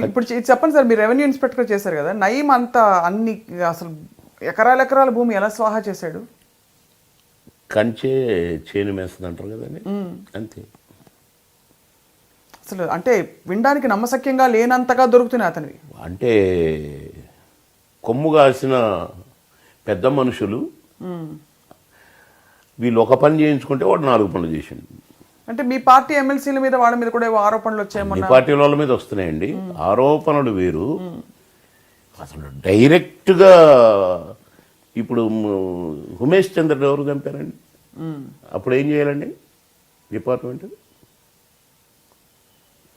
ఇప్పుడు చెప్పండి సార్, మీరు రెవెన్యూ ఇన్స్పెక్టర్ చేశారు కదా, నయీం అంతా అన్ని అసలు ఎకరాల ఎకరాల భూమి ఎలా స్వాహా చేశాడు? కంచే చేను మేస్తుంది అంటారు కదండి, అంతే. అసలు అంటే వినడానికి నమ్మశక్యంగా లేనంతగా దొరుకుతున్నాయి అతనివి. అంటే కొమ్ము కాసిన పెద్ద మనుషులు వీళ్ళు ఒక పని చేయించుకుంటే వాడు 4 పనులు చేసిండు. అంటే మీ పార్టీ ఎమ్మెల్సీల మీద వాళ్ళ మీద కూడా ఏవో ఆరోపణలు వచ్చాయేమో. ఈ పార్టీ వాళ్ళ మీద వస్తున్నాయండి ఆరోపణలు వేరు. అసలు డైరెక్ట్గా ఇప్పుడు ఉమేష్ చంద్ర ఎవరు చంపారండి, అప్పుడు ఏం చేయాలండి డిపార్ట్మెంట్?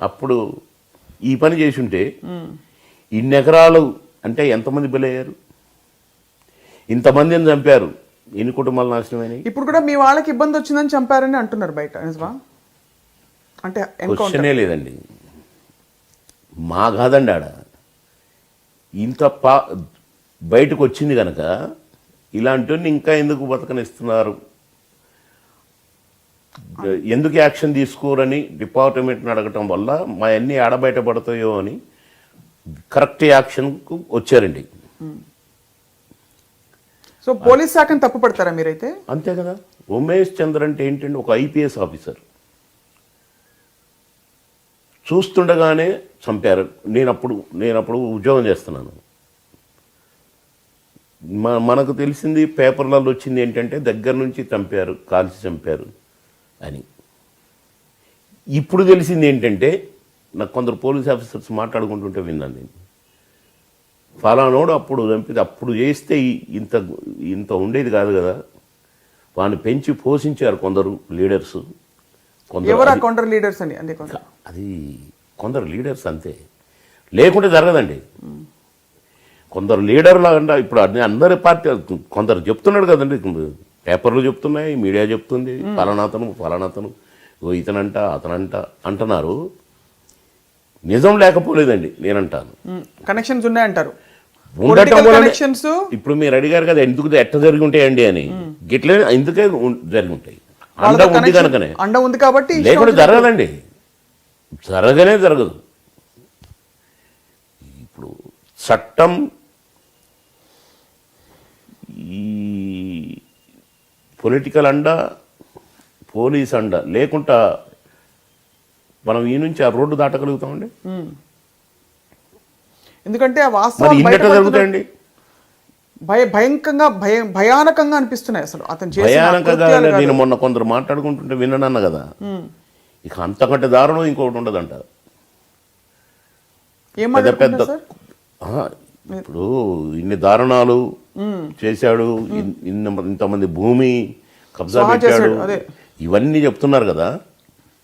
అప్పుడు ఈ పని చేసి ఉంటే ఇన్ని ఎకరాలు అంటే ఎంతమంది బలయ్యారు, ఇంతమందిని చంపారు, ఎన్ని కుటుంబాలు నాశనమైనాయి. ఇప్పుడు కూడా మీ వాళ్ళకి ఇబ్బంది వచ్చిందని చంపారని అంటున్నారు బయట, నిజమా? అంటే క్వశ్చనే లేదండి, మా కాదండి ఆడ ఇంత బయటకు వచ్చింది కనుక ఇలాంటివన్నీ ఇంకా ఎందుకు బతకనిస్తున్నారు, ఎందుకు యాక్షన్ తీసుకోరని డిపార్ట్మెంట్ని అడగటం వల్ల మా అన్నీ ఆడబయటపడతాయో అని కరెక్ట్ యాక్షన్కు వచ్చారండి. సో పోలీస్ శాఖను తప్పు పడతారా మీరైతే? అంతే కదా. ఉమేష్ చంద్ర అంటే ఏంటంటే ఒక ఐపీఎస్ ఆఫీసర్, చూస్తుండగానే చంపారు. నేనప్పుడు ఉద్యోగం చేస్తున్నాను. మనకు తెలిసింది పేపర్లలో వచ్చింది ఏంటంటే దగ్గర నుంచి చంపారు, కాల్చి చంపారు అని. ఇప్పుడు తెలిసింది ఏంటంటే నాకు కొందరు పోలీస్ ఆఫీసర్స్ మాట్లాడుకుంటుంటే విన్నాను నేను, ఫలానోడు అప్పుడు చంపితే అప్పుడు చేస్తే ఇంత ఉండేది కాదు కదా, వాడిని పెంచి పోషించారు కొందరు లీడర్స్. కొందరు లీడర్స్ అని అది కొందరు లీడర్స్ అంతే, లేకుంటే జరగదండి. కొందరు లీడర్లు అంటే ఇప్పుడు అందరి పార్టీ కొందరు చెప్తున్నాడు కదండి, పేపర్లు చెప్తున్నాయి, మీడియా చెప్తుంది, ఫలానాతను ఇతనంట అతనంట అంటున్నారు. నిజం లేకపోలేదండి నేనంటాను. కనెక్షన్స్ ఉన్నాయంటారు. ఇప్పుడు మీరు అడిగారు కదా ఎందుకు ఎట్ట జరిగి ఉంటాయండి అని, గిట్లే ఎందుకే జరిగి ఉంటాయి. అండ ఉంది కనుకనే, అండ ఉంది కాబట్టి, లేకుంటే జరగదండి, జరగనే జరగదు. ఇప్పుడు చట్టం ఈ పొలిటికల్ అండ, పోలీస్ అండ లేకుండా మనం ఈ నుంచి ఆ రోడ్డు దాటగలుగుతామండి. ఎందుకంటే జరుగుతాయండి, భయానకంగా అనిపిస్తున్నాయి అసలు అతను భయానకంగా. నేను మొన్న కొందరు మాట్లాడుకుంటుంటే విన్నానన్న కదా, ఇక అంతకంటే దారుణం ఇంకొకటి ఉండదంట. పెద్ద ఇప్పుడు ఇన్ని దారుణాలు చేశాడు, ఇంతమంది భూమి కబ్జా పెట్టాడు, ఇవన్నీ చెప్తున్నారు కదా.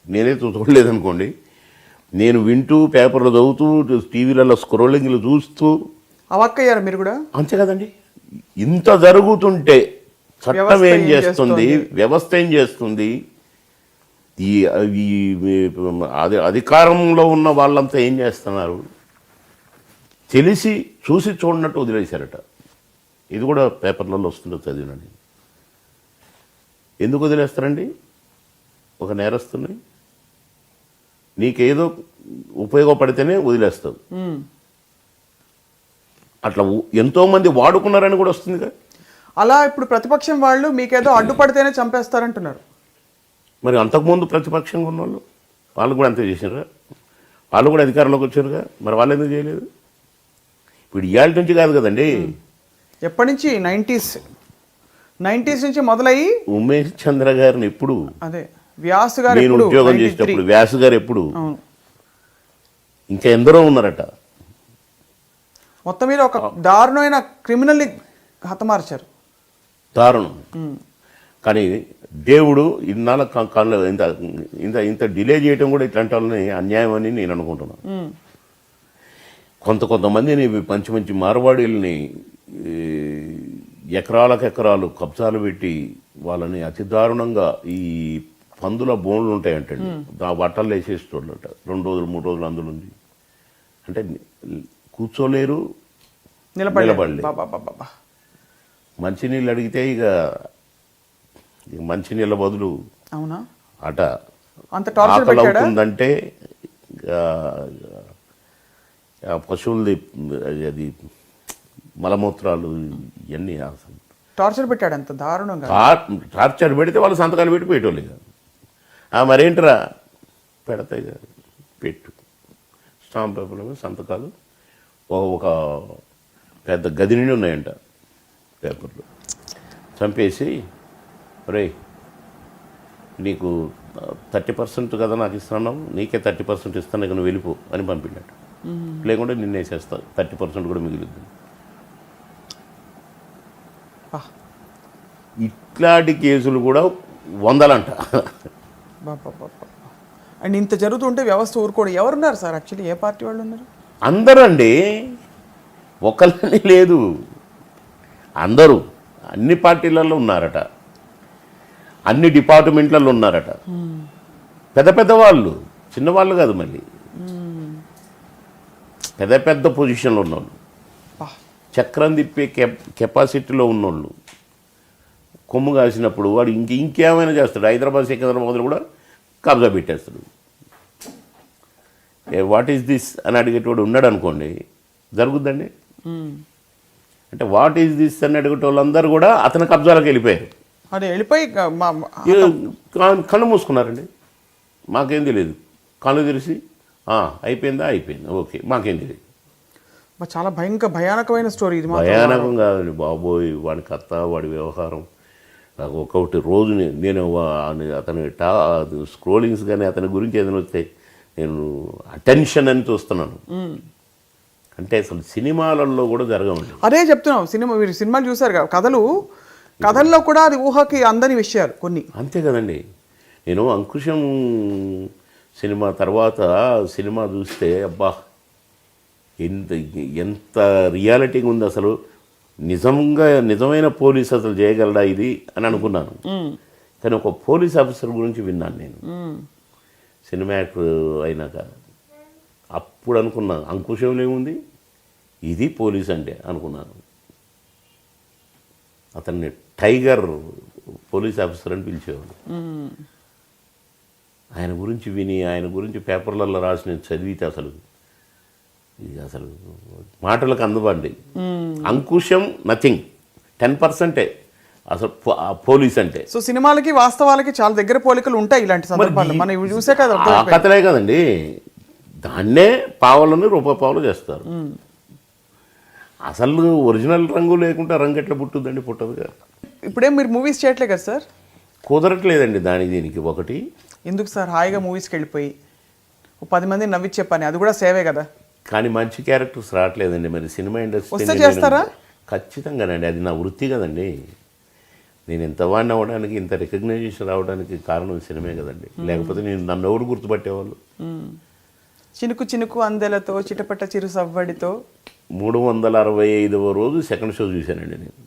నేనైతే చూడలేదనుకోండి, నేను వింటూ పేపర్లు చదువుతూ టీవీలలో స్క్రోలింగ్లు చూస్తూ అవక్కయ్యారు మీరు కూడా. అంతే కదండి. ఇంత జరుగుతుంటే చట్టం ఏం చేస్తుంది, వ్యవస్థ ఏం చేస్తుంది, ఈ అధికారంలో ఉన్న వాళ్ళంతా ఏం చేస్తున్నారు తెలిసి చూసి చూడనట్టు వదిలేశారట. ఇది కూడా పేపర్లలో వస్తుందో చదివినని. ఎందుకు వదిలేస్తారండి ఒక నేరస్తుని? నీకేదో ఉపయోగపడితేనే వదిలేస్తావు. అట్లా ఎంతోమంది వాడుకున్నారని కూడా వస్తుంది కదా. అలా ఇప్పుడు ప్రతిపక్షం వాళ్ళు మీకేదో అడ్డుపడితేనే చంపేస్తారంటున్నారు. మరి అంతకుముందు ప్రతిపక్షంగా ఉన్న వాళ్ళు కూడా అంతే చేసినారా? వాళ్ళు కూడా అధికారంలోకి వచ్చారుగా, మరి వాళ్ళు ఎందుకు చేయలేదు? ఇప్పుడు ఇవాళ నుంచి కాదు కదండి, ఎప్పటి నుంచి 90s నుంచి మొదలయ్యి ఉమేష్ చంద్ర గారిని ఎప్పుడు, అదే వ్యాస్ గారు నేను ఉద్యోగం చేసేటప్పుడు వ్యాస్ గారు ఎప్పుడు, ఇంకా ఎందరో ఉన్నారట. మొత్తం మీద ఒక దారుణమైన క్రిమినల్ హతమార్చారు, దారుణం. కానీ దేవుడు ఇన్నాళ్ళ ఇంత డిలే చేయడం కూడా ఇట్లాంటి వాళ్ళని అన్యాయం అని నేను అనుకుంటున్నాను. కొంతమందిని మంచి మార్వాడీలని ఎకరాలు కబ్జాలు పెట్టి వాళ్ళని అతి దారుణంగా ఈ పందుల బోన్లు ఉంటాయంటండి, బట్టలు వేసేసేటోళ్ళట 2 రోజులు 3 రోజులు అందులో ఉంది. అంటే కూర్చోలేరు, నిలబడలేరు. మంచినీళ్ళు అడిగితే ఇక మంచినీళ్ళ బదులు ఆకలి అవుతుందంటే ఆ పశువులది అది మలమూత్రాలు ఇవన్నీ అసలు టార్చర్ పెట్టాడు అంత దారుణంగా. టార్చర్ పెడితే వాళ్ళు సంతకాలు పెట్టి పెట్టేవాళ్ళు ఇక. మరేంటరా పెడతాయి కదా, పెట్టు స్టాంప్ పేపర్ల మీద సంతకాలు ఒక పెద్ద గది నిండి ఉన్నాయంట పేపర్లు. చంపేసి రే నీకు 30% కదా నాకు ఇస్తున్నావు, నీకే 30% ఇస్తాను, ఇక నువ్వు వెళ్ళిపో అని పంపిండట. లేకుంటే నిన్నేసేస్తా, 30% కూడా మిగిలిద్ది. ఇట్లాంటి కేసులు కూడా వందలంట. అండ్ ఇంత జరుగుతుంటే వ్యవస్థ ఊరుకోడు. ఎవరున్నారు సార్ యాక్చువల్లీ, ఏ పార్టీ వాళ్ళు ఉన్నారు? అందరూ అండి, ఒకళ్ళని లేదు, అందరూ అన్ని పార్టీలలో ఉన్నారట, అన్ని డిపార్ట్మెంట్లలో ఉన్నారట. పెద్ద పెద్ద వాళ్ళు, చిన్నవాళ్ళు కాదు, మళ్ళీ పెద్ద పెద్ద పొజిషన్లో ఉన్నోళ్ళు, చక్రం తిప్పే కెపాసిటీలో ఉన్నోళ్ళు. కొమ్ము కాసినప్పుడు వాడు ఇంకేమైనా చేస్తాడు. హైదరాబాద్ సికింద్రాబాద్లో కూడా కబ్జా పెట్టేస్తాడు. వాట్ ఈస్ దిస్ అని అడిగేటోడు ఉన్నాడు అనుకోండి, జరుగుద్దండి. అంటే వాట్ ఈస్ దిస్ అని అడిగేటోళ్ళందరూ కూడా అతని కబ్జాలకు వెళ్ళిపోయారు. అదే వెళ్ళిపోయి కళ్ళు మూసుకున్నారండి. మాకేం తెలియదు. కళ్ళు తెరిచి అయిపోయిందా, అయిపోయింది, ఓకే, మాకేం తెలియదు. చాలా భయానకమైన స్టోరీ ఇది. భయానకం కాదండి బాబోయ్, వాడి కథ, వాడి వ్యవహారం. నాకు ఒక్కొక్కటి రోజు నేను అతని స్క్రోలింగ్స్ కానీ అతని గురించి ఏదైనా వస్తే నేను అటెన్షన్ అని చూస్తున్నాను. అంటే అసలు సినిమాలలో కూడా జరగవండి. అదే చెప్తున్నాం, మీరు సినిమాలు చూసారు కదా, కథల్లో కూడా అది ఊహకి అందని విషయాలు కొన్ని. అంతే కదండి. నేను అంకుశం సినిమా తర్వాత సినిమా చూస్తే అబ్బా ఎంత రియాలిటీగా ఉంది అసలు, నిజమైన పోలీస్ అసలు చేయగలడా ఇది అని అనుకున్నాను. కానీ ఒక పోలీస్ ఆఫీసర్ గురించి విన్నాను నేను సినిమా యాక్టర్ అయినాక. అప్పుడు అనుకున్నా అంకుశంలో ఏముంది, ఇది పోలీస్ అంటే అనుకున్నాను. అతన్ని టైగర్ పోలీస్ ఆఫీసర్ అని పిలిచేవాడు. ఆయన గురించి విని, ఆయన గురించి పేపర్లలో రాసి నేను చదివితే అసలు మాటలకు అందుబండి. అంకుశం నథింగ్, 10% అసలు పోలీస్ అంటే. సో సినిమాలకి వాస్తవాలకి చాలా దగ్గర పోలికలు ఉంటాయి ఇలాంటి సందర్భాలు మనం ఇవి చూసే కదా. ఆ కథలే కదండి, దాన్నే పావులను రూపాయలు చేస్తారు. అసలు ఒరిజినల్ రంగు లేకుండా రంగు ఎట్లా పుట్టుద్దండి? పుట్టదుగా. ఇప్పుడేం మీరు మూవీస్ చేయట్లే కదా సార్? కుదరట్లేదండి దానికి దీనికి. ఒకటి ఎందుకు సార్, హాయిగా మూవీస్కి వెళ్ళిపోయి 10 మంది నవ్విచ్చే పని, అది కూడా సేవే కదా. కానీ మంచి క్యారెక్టర్స్ రావట్లేదండి. మరి సినిమా ఇండస్ట్రీ చేస్తారా? ఖచ్చితంగానండి, అది నా వృత్తి కదండి. నేను ఇంత వాడిని అవ్వడానికి, ఇంత రికగ్నైజేషన్ రావడానికి కారణం సినిమా కదండి. లేకపోతే నేను నన్ను ఎవరు గుర్తుపట్టేవాళ్ళు? చినుకు చినుకు అందెలతో, చిటపట చిరు సవ్వడితో 365వ రోజు సెకండ్ షో చూశానండి నేను.